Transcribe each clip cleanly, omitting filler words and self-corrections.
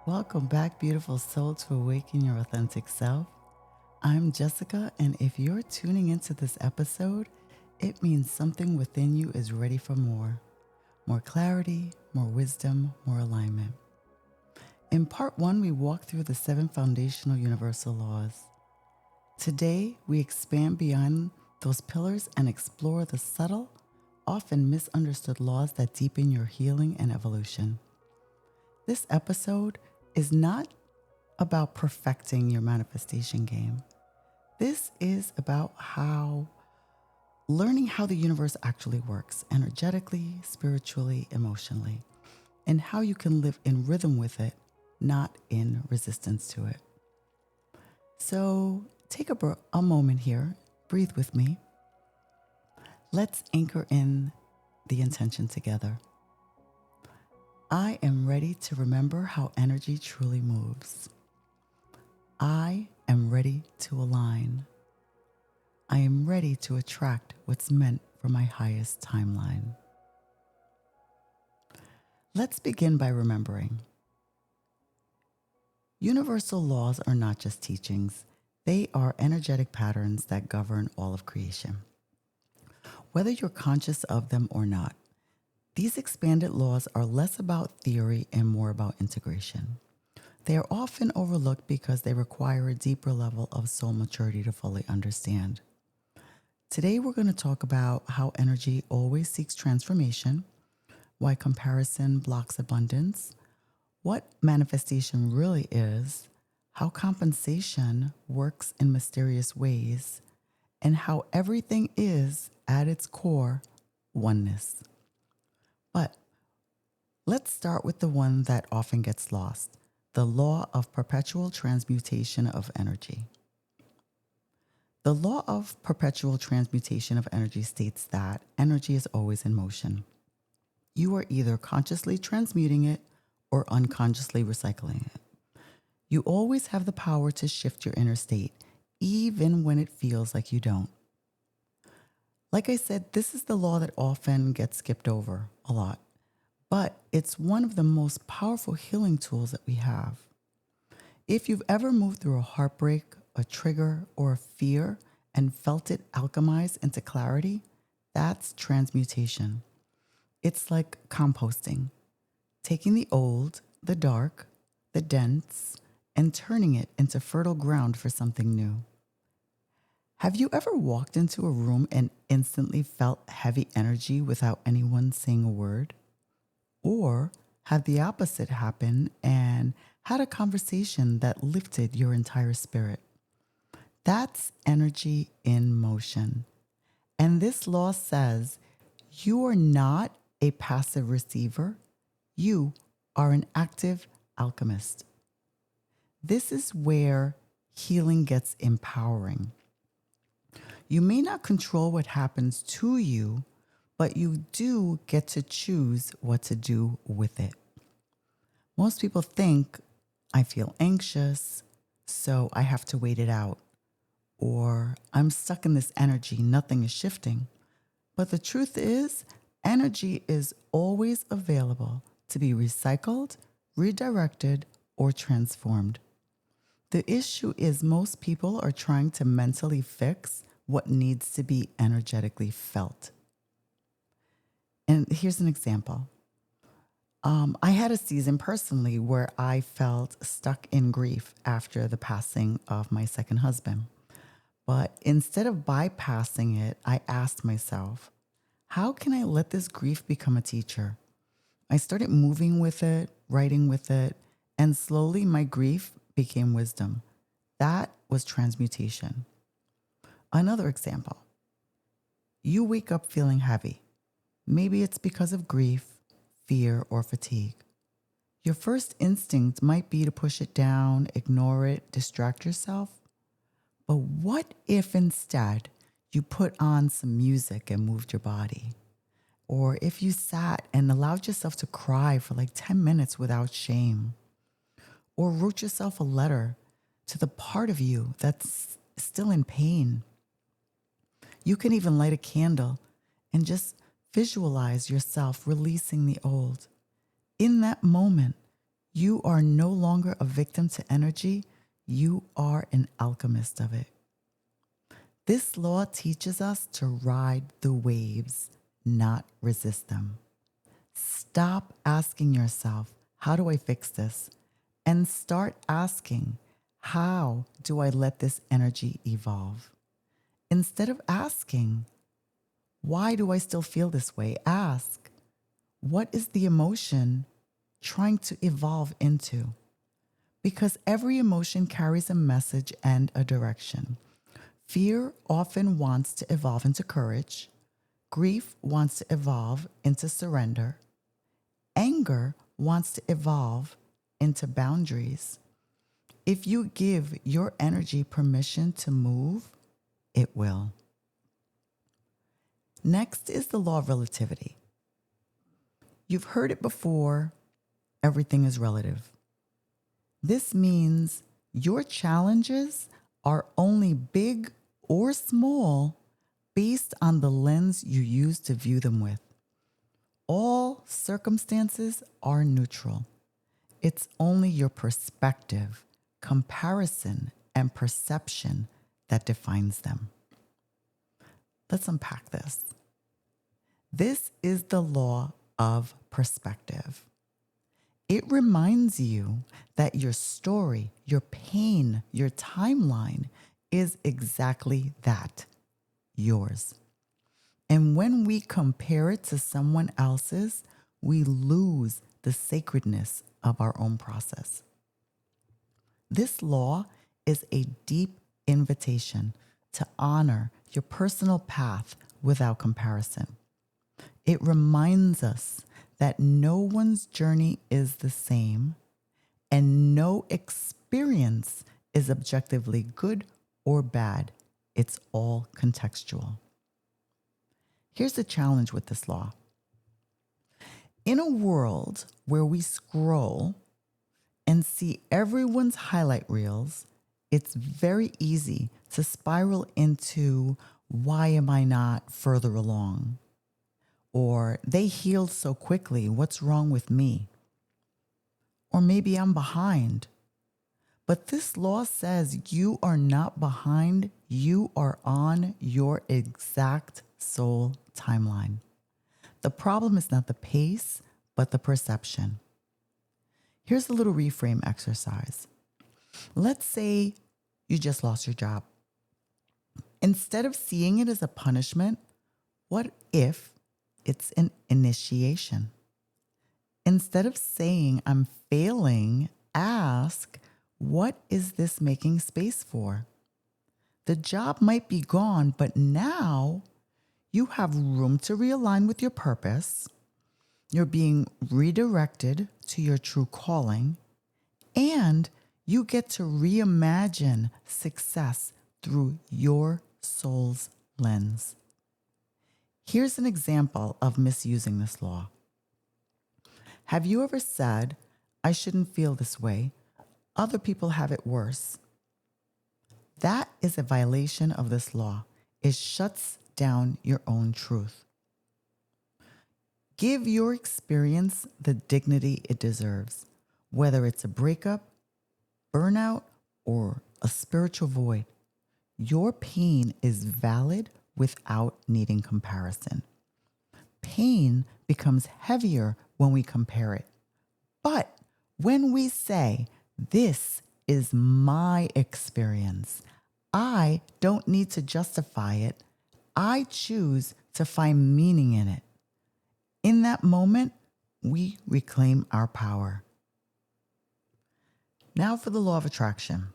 Welcome back, beautiful soul, to Awaken Your Authentic Self. I'm Jessica, and if you're tuning into this episode, it means something within you is ready for more. More clarity, more wisdom, more alignment. In part 1, we walked through the 7 foundational universal laws. Today, we expand beyond those pillars and explore the subtle, often misunderstood laws that deepen your healing and evolution. This episode is not about perfecting your manifestation game. This is about learning how the universe actually works energetically, spiritually, emotionally, and how you can live in rhythm with it, not in resistance to it. So take a moment here, breathe with me. Let's anchor in the intention together. I am ready to remember how energy truly moves. I am ready to align. I am ready to attract what's meant for my highest timeline. Let's begin by remembering. Universal laws are not just teachings. They are energetic patterns that govern all of creation. Whether you're conscious of them or not, these expanded laws are less about theory and more about integration. They are often overlooked because they require a deeper level of soul maturity to fully understand. Today, we're going to talk about how energy always seeks transformation, why comparison blocks abundance, what manifestation really is, how compensation works in mysterious ways, and how everything is, at its core, oneness. But let's start with the one that often gets lost, the Law of Perpetual Transmutation of Energy. The Law of Perpetual Transmutation of Energy states that energy is always in motion. You are either consciously transmuting it or unconsciously recycling it. You always have the power to shift your inner state, even when it feels like you don't. Like I said, this is the law that often gets skipped over a lot, but it's one of the most powerful healing tools that we have. If you've ever moved through a heartbreak, a trigger, or a fear and felt it alchemize into clarity, that's transmutation. It's like composting, taking the old, the dark, the dense, and turning it into fertile ground for something new. Have you ever walked into a room and instantly felt heavy energy without anyone saying a word? Or have the opposite happen and had a conversation that lifted your entire spirit? That's energy in motion. And this law says you are not a passive receiver. You are an active alchemist. This is where healing gets empowering. You may not control what happens to you, but you do get to choose what to do with it. Most people think, I feel anxious, so I have to wait it out. Or I'm stuck in this energy, nothing is shifting. But the truth is, energy is always available to be recycled, redirected, or transformed. The issue is most people are trying to mentally fix what needs to be energetically felt. And here's an example. I had a season personally where I felt stuck in grief after the passing of my second husband. But instead of bypassing it, I asked myself, how can I let this grief become a teacher? I started moving with it, writing with it, and slowly my grief became wisdom. That was transmutation. Another example. You wake up feeling heavy. Maybe it's because of grief, fear, or fatigue. Your first instinct might be to push it down, ignore it, distract yourself. But what if instead you put on some music and moved your body? Or if you sat and allowed yourself to cry for like 10 minutes without shame? Or wrote yourself a letter to the part of you that's still in pain? You can even light a candle and just visualize yourself releasing the old. In that moment, You are no longer a victim to energy. You are an alchemist of it. This law teaches us to ride the waves, not resist them. Stop asking yourself, how do I fix this? And start asking, how do I let this energy evolve? Instead of asking, why do I still feel this way? Ask, what is the emotion trying to evolve into? Because every emotion carries a message and a direction. Fear often wants to evolve into courage. Grief wants to evolve into surrender. Anger wants to evolve into boundaries. If you give your energy permission to move, it will. Next is the law of relativity. You've heard it before, everything is relative. This means your challenges are only big or small based on the lens you use to view them with. All circumstances are neutral. It's only your perspective, comparison, and perception that defines them. Let's unpack this. This is the law of perspective. It reminds you that your story, your pain, your timeline is exactly that, yours. And when we compare it to someone else's, we lose the sacredness of our own process. This law is a deep invitation to honor your personal path without comparison. It reminds us that no one's journey is the same and no experience is objectively good or bad. It's all contextual. Here's the challenge with this law. In a world where we scroll and see everyone's highlight reels, it's very easy to spiral into, why am I not further along? Or they healed so quickly, what's wrong with me? Or maybe I'm behind. But this law says you are not behind, you are on your exact soul timeline. The problem is not the pace, but the perception. Here's a little reframe exercise. Let's say you just lost your job. Instead of seeing it as a punishment, what if it's an initiation? Instead of saying I'm failing, ask, what is this making space for? The job might be gone, but now you have room to realign with your purpose. You're being redirected to your true calling, and you get to reimagine success through your soul's lens. Here's an example of misusing this law. Have you ever said, I shouldn't feel this way? Other people have it worse. That is a violation of this law. It shuts down your own truth. Give your experience the dignity it deserves, whether it's a breakup, burnout, or a spiritual void. Your pain is valid without needing comparison. Pain becomes heavier when we compare it. But when we say, this is my experience, I don't need to justify it. I choose to find meaning in it. In that moment, we reclaim our power. Now for the law of attraction.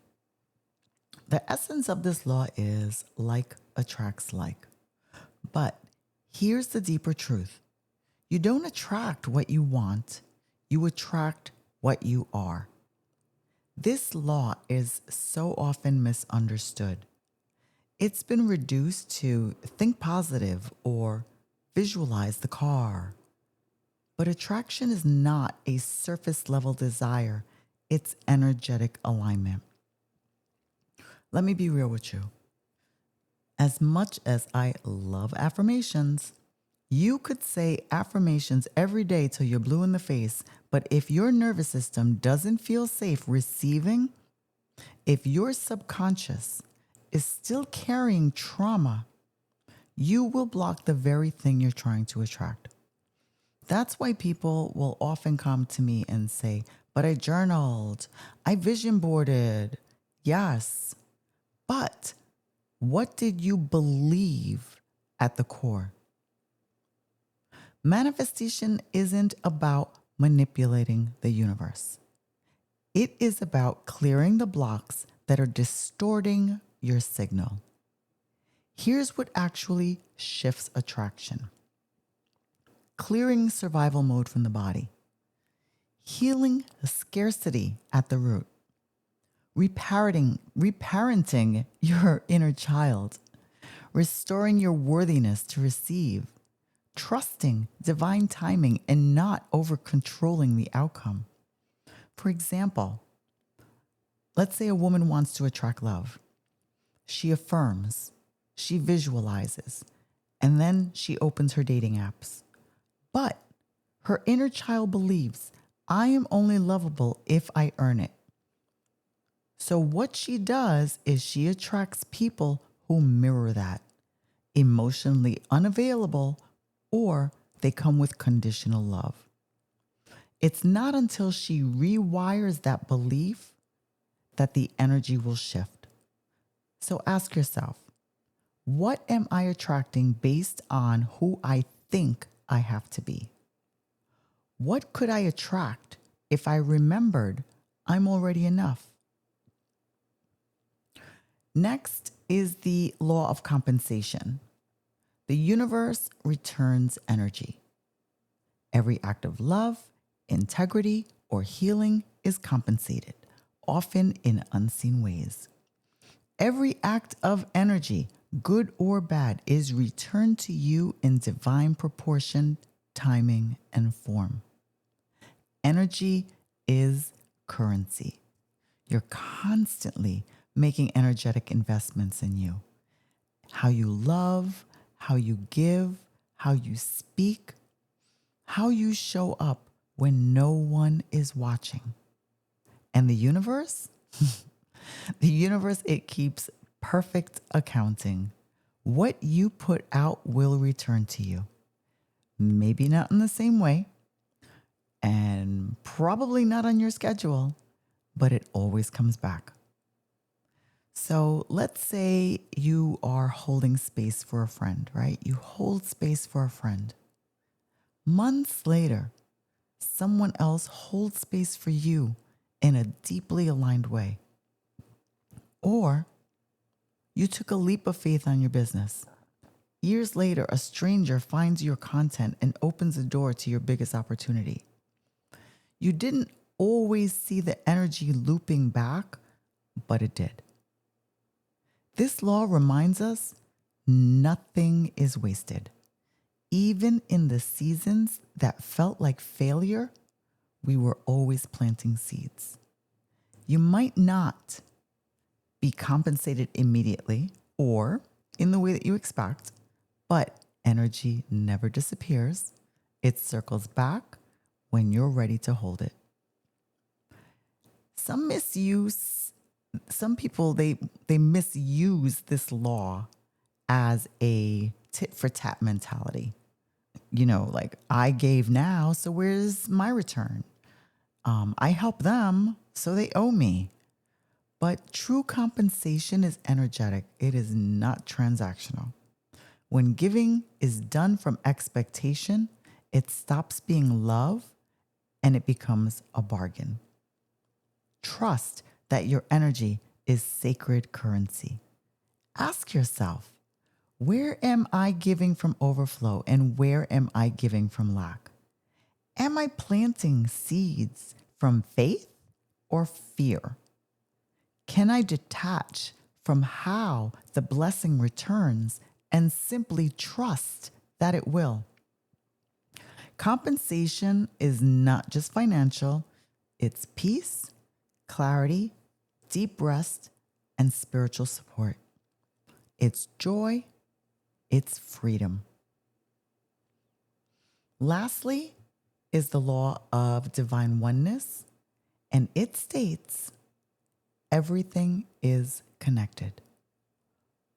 The essence of this law is like attracts like. But here's the deeper truth. You don't attract what you want. You attract what you are. This law is so often misunderstood. It's been reduced to think positive or visualize the car. But attraction is not a surface level desire. It's energetic alignment. Let me be real with you. As much as I love affirmations, you could say affirmations every day till you're blue in the face, But if your nervous system doesn't feel safe receiving, if your subconscious is still carrying trauma, you will block the very thing you're trying to attract. That's why people will often come to me and say, but I journaled, I vision boarded. Yes, but what did you believe at the core? Manifestation isn't about manipulating the universe. It is about clearing the blocks that are distorting your signal. Here's what actually shifts attraction: clearing survival mode from the body, healing the scarcity at the root, reparenting your inner child, restoring your worthiness to receive, trusting divine timing and not over controlling the outcome. For example, let's say a woman wants to attract love. She affirms, she visualizes, and then she opens her dating apps. But her inner child believes, I am only lovable if I earn it. So what she does is she attracts people who mirror that, emotionally unavailable, or they come with conditional love. It's not until she rewires that belief that the energy will shift. So ask yourself, what am I attracting based on who I think I have to be? What could I attract if I remembered I'm already enough? Next is the law of compensation. The universe returns energy. Every act of love, integrity, or healing is compensated, often in unseen ways. Every act of energy, good or bad, is returned to you in divine proportion, timing, and form. Energy is currency. You're constantly making energetic investments in you. How you love, how you give, how you speak, how you show up when no one is watching. And the universe? The universe, it keeps perfect accounting. What you put out will return to you. Maybe not in the same way, and probably not on your schedule, but it always comes back. So let's say you are holding space for a friend, right? You hold space for a friend. Months later, someone else holds space for you in a deeply aligned way. Or you took a leap of faith on your business. Years later, a stranger finds your content and opens the door to your biggest opportunity. You didn't always see the energy looping back, but it did. This law reminds us nothing is wasted. Even in the seasons that felt like failure, we were always planting seeds. You might not be compensated immediately or in the way that you expect, but energy never disappears. It circles back when you're ready to hold it. Some people, they misuse this law as a tit for tat mentality. You know, like, I gave now, so where's my return? I help them, so they owe me. But true compensation is energetic. It is not transactional. When giving is done from expectation, it stops being love and it becomes a bargain. Trust that your energy is sacred currency. Ask yourself, where am I giving from overflow and where am I giving from lack? Am I planting seeds from faith or fear? Can I detach from how the blessing returns and simply trust that it will? Compensation is not just financial, it's peace, clarity, deep rest, and spiritual support. It's joy, it's freedom. Lastly, is the Law of Divine Oneness, and it states everything is connected.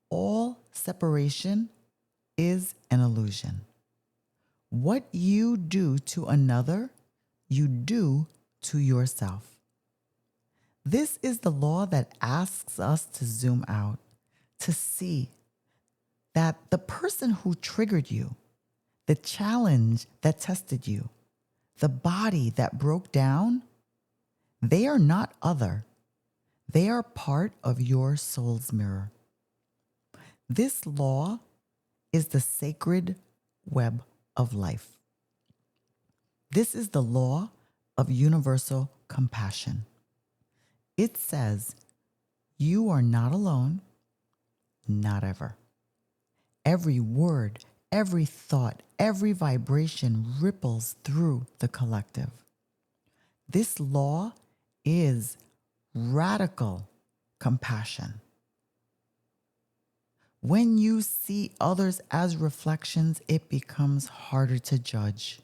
All separation is an illusion. What you do to another, you do to yourself. This is the law that asks us to zoom out, to see that the person who triggered you, the challenge that tested you, the body that broke down, they are not other. They are part of your soul's mirror. This law is the sacred web of life. This is the law of universal compassion. It says, you are not alone, not ever. Every word, every thought, every vibration ripples through the collective. This law is radical compassion. When you see others as reflections, it becomes harder to judge.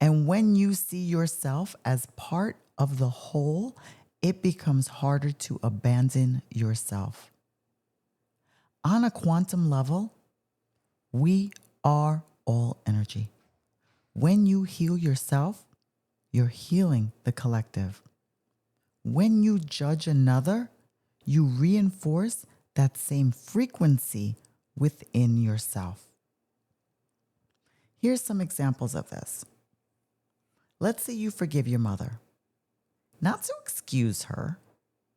And when you see yourself as part of the whole, it becomes harder to abandon yourself. On a quantum level, we are all energy. When you heal yourself, you're healing the collective. When you judge another, you reinforce that same frequency within yourself. Here's some examples of this. Let's say you forgive your mother, not to excuse her,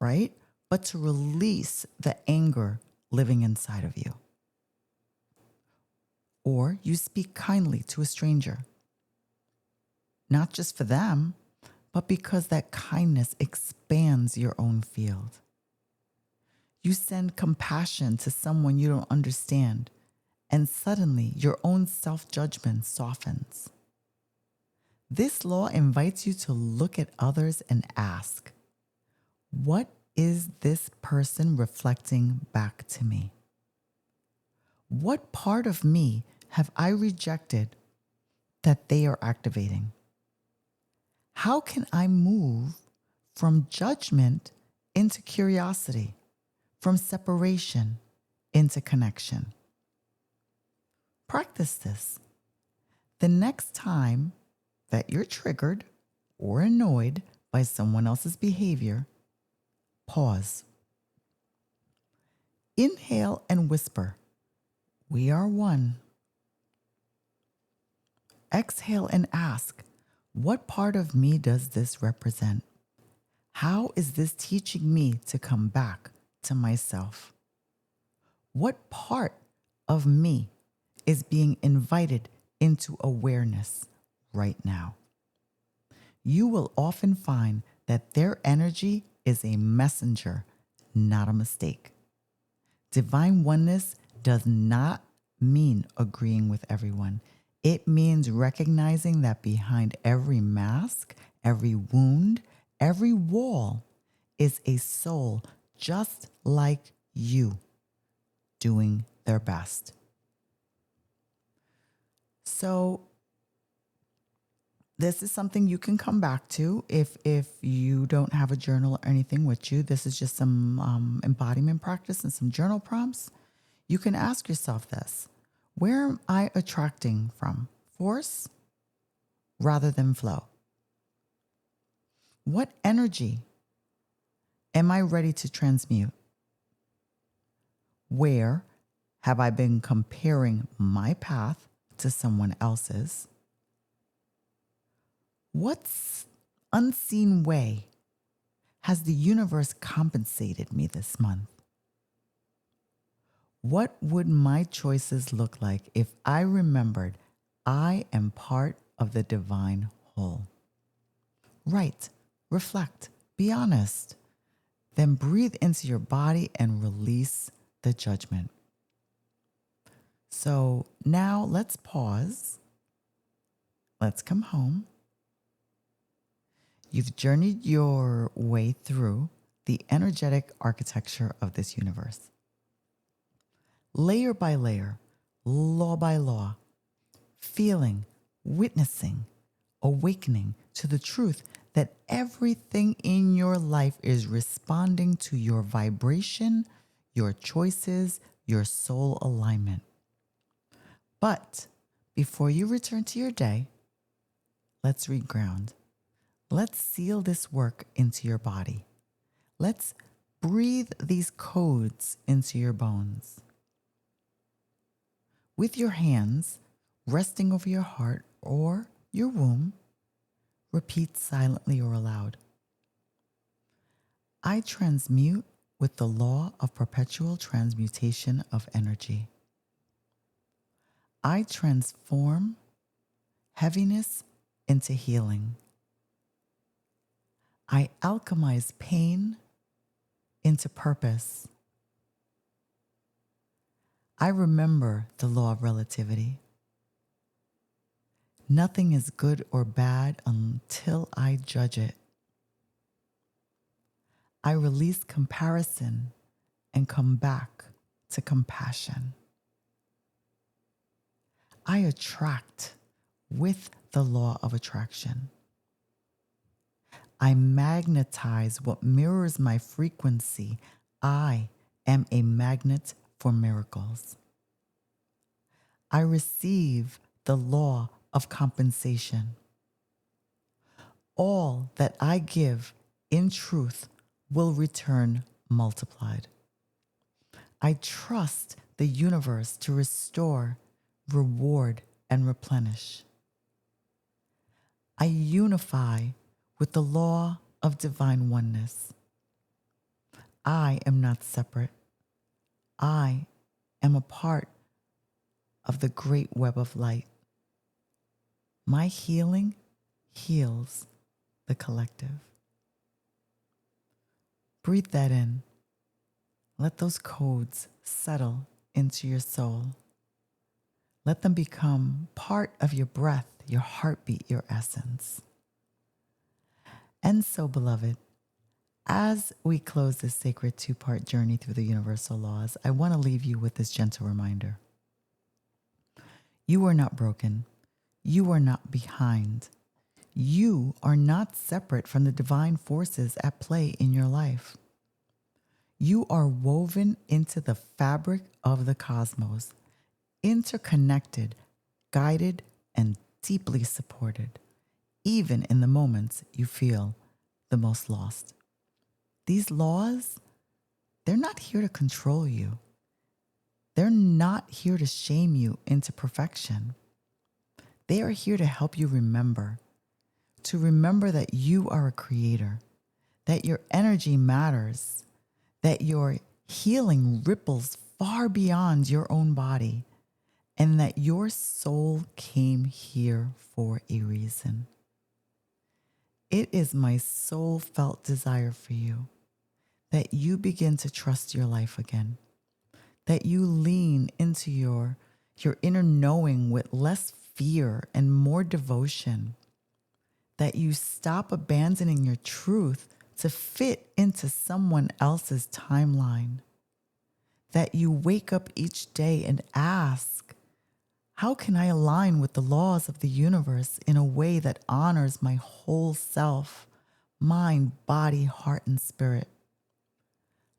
right? But to release the anger living inside of you. Or you speak kindly to a stranger, not just for them, but because that kindness expands your own field. You send compassion to someone you don't understand, and suddenly your own self-judgment softens. This law invites you to look at others and ask, what is this person reflecting back to me? What part of me have I rejected that they are activating? How can I move from judgment into curiosity, from separation into connection? Practice this. The next time that you're triggered or annoyed by someone else's behavior, pause. Inhale and whisper, we are one. Exhale and ask, what part of me does this represent? How is this teaching me to come back to myself? What part of me is being invited into awareness right now? You will often find that their energy is a messenger, not a mistake. Divine oneness does not mean agreeing with everyone. It means recognizing that behind every mask, every wound, every wall is a soul just like you, doing their best. So this is something you can come back to if you don't have a journal or anything with you. This is just some embodiment practice and some journal prompts. You can ask yourself this. Where am I attracting from? Force rather than flow? What energy am I ready to transmute? Where have I been comparing my path to someone else's? What unseen way has the universe compensated me this month? What would my choices look like if I remembered I am part of the divine whole? Write, reflect, be honest. Then breathe into your body and release the judgment. So now let's pause. Let's come home. You've journeyed your way through the energetic architecture of this universe. Layer by layer, law by law, feeling, witnessing, awakening to the truth that everything in your life is responding to your vibration, your choices, your soul alignment. But before you return to your day, let's reground. Let's seal this work into your body. Let's breathe these codes into your bones. With your hands resting over your heart or your womb, repeat silently or aloud. I transmute with the law of perpetual transmutation of energy. I transform heaviness into healing. I alchemize pain into purpose. I remember the law of relativity. Nothing is good or bad until I judge it. I release comparison and come back to compassion. I attract with the law of attraction. I magnetize what mirrors my frequency. I am a magnet for miracles. I receive the law of compensation. All that I give in truth will return multiplied. I trust the universe to restore, reward, and replenish. I unify with the law of divine oneness. I am not separate. I am a part of the great web of light. My healing heals the collective. Breathe that in. Let those codes settle into your soul. Let them become part of your breath, your heartbeat, your essence. And so, beloved, as we close this sacred two-part journey through the universal laws, I want to leave you with this gentle reminder. You are not broken. You are not behind. You are not separate from the divine forces at play in your life. You are woven into the fabric of the cosmos, interconnected, guided, and deeply supported, even in the moments you feel the most lost. These laws, they're not here to control you. They're not here to shame you into perfection. They are here to help you remember that you are a creator, that your energy matters, that your healing ripples far beyond your own body, and that your soul came here for a reason. It is my soul-felt desire for you that you begin to trust your life again, that you lean into your inner knowing with less fear and more devotion, that you stop abandoning your truth to fit into someone else's timeline, that you wake up each day and ask, how can I align with the laws of the universe in a way that honors my whole self, mind, body, heart, and spirit?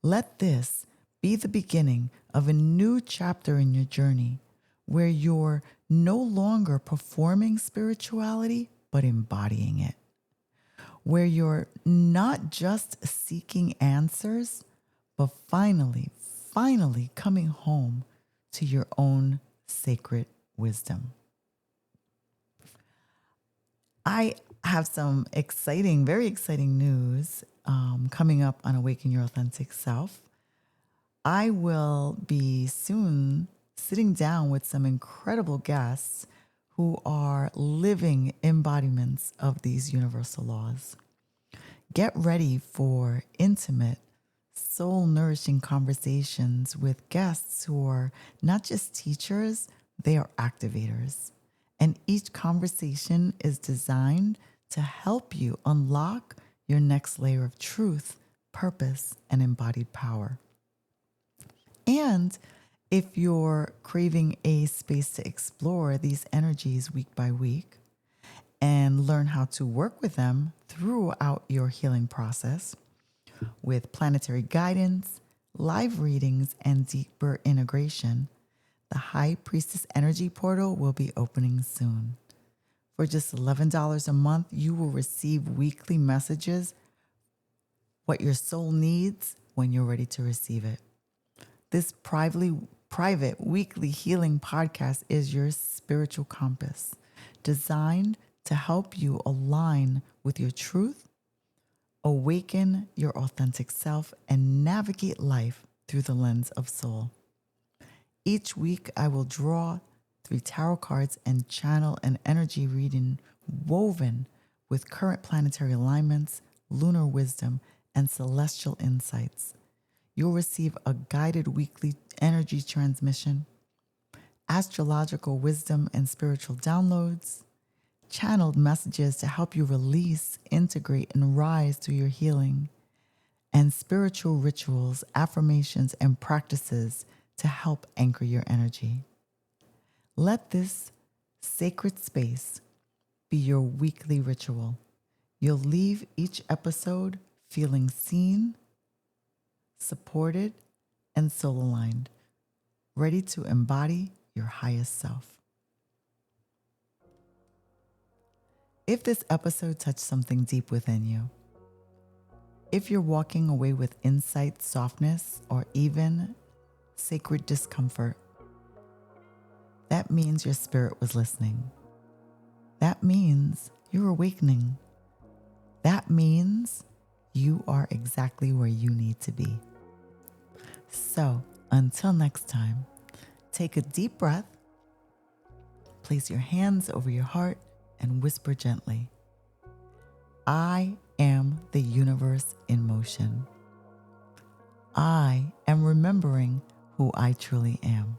Let this be the beginning of a new chapter in your journey where you're no longer performing spirituality, but embodying it. Where you're not just seeking answers, but finally coming home to your own sacred wisdom. I have some very exciting news coming up on Awaken Your Authentic Self. I will be soon sitting down with some incredible guests who are living embodiments of these universal laws. Get ready for intimate, soul-nourishing conversations with guests who are not just teachers, they are activators. And each conversation is designed to help you unlock your next layer of truth, purpose, and embodied power. And if you're craving a space to explore these energies week by week, and learn how to work with them throughout your healing process with planetary guidance, live readings, and deeper integration, the High Priestess Energy Portal will be opening soon. For just $11 a month, you will receive weekly messages, what your soul needs when you're ready to receive it. This private weekly healing podcast is your spiritual compass, designed to help you align with your truth, awaken your authentic self, and navigate life through the lens of soul. Each week, I will draw 3 tarot cards and channel an energy reading woven with current planetary alignments, lunar wisdom, and celestial insights. You'll receive a guided weekly energy transmission, astrological wisdom and spiritual downloads, channeled messages to help you release, integrate, and rise through your healing, and spiritual rituals, affirmations, and practices to help anchor your energy. Let this sacred space be your weekly ritual. You'll leave each episode feeling seen, supported, and soul aligned, ready to embody your highest self. If this episode touched something deep within you, if you're walking away with insight, softness, or even sacred discomfort, that means your spirit was listening. That means you're awakening. That means you are exactly where you need to be. So, until next time, take a deep breath, place your hands over your heart, and whisper gently, I am the universe in motion. I am remembering who I truly am.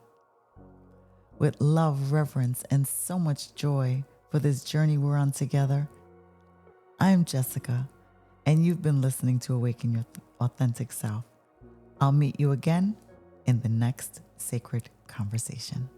With love, reverence, and so much joy for this journey we're on together, I'm Jessica, and you've been listening to Awaken Your Authentic Self. I'll meet you again in the next sacred conversation.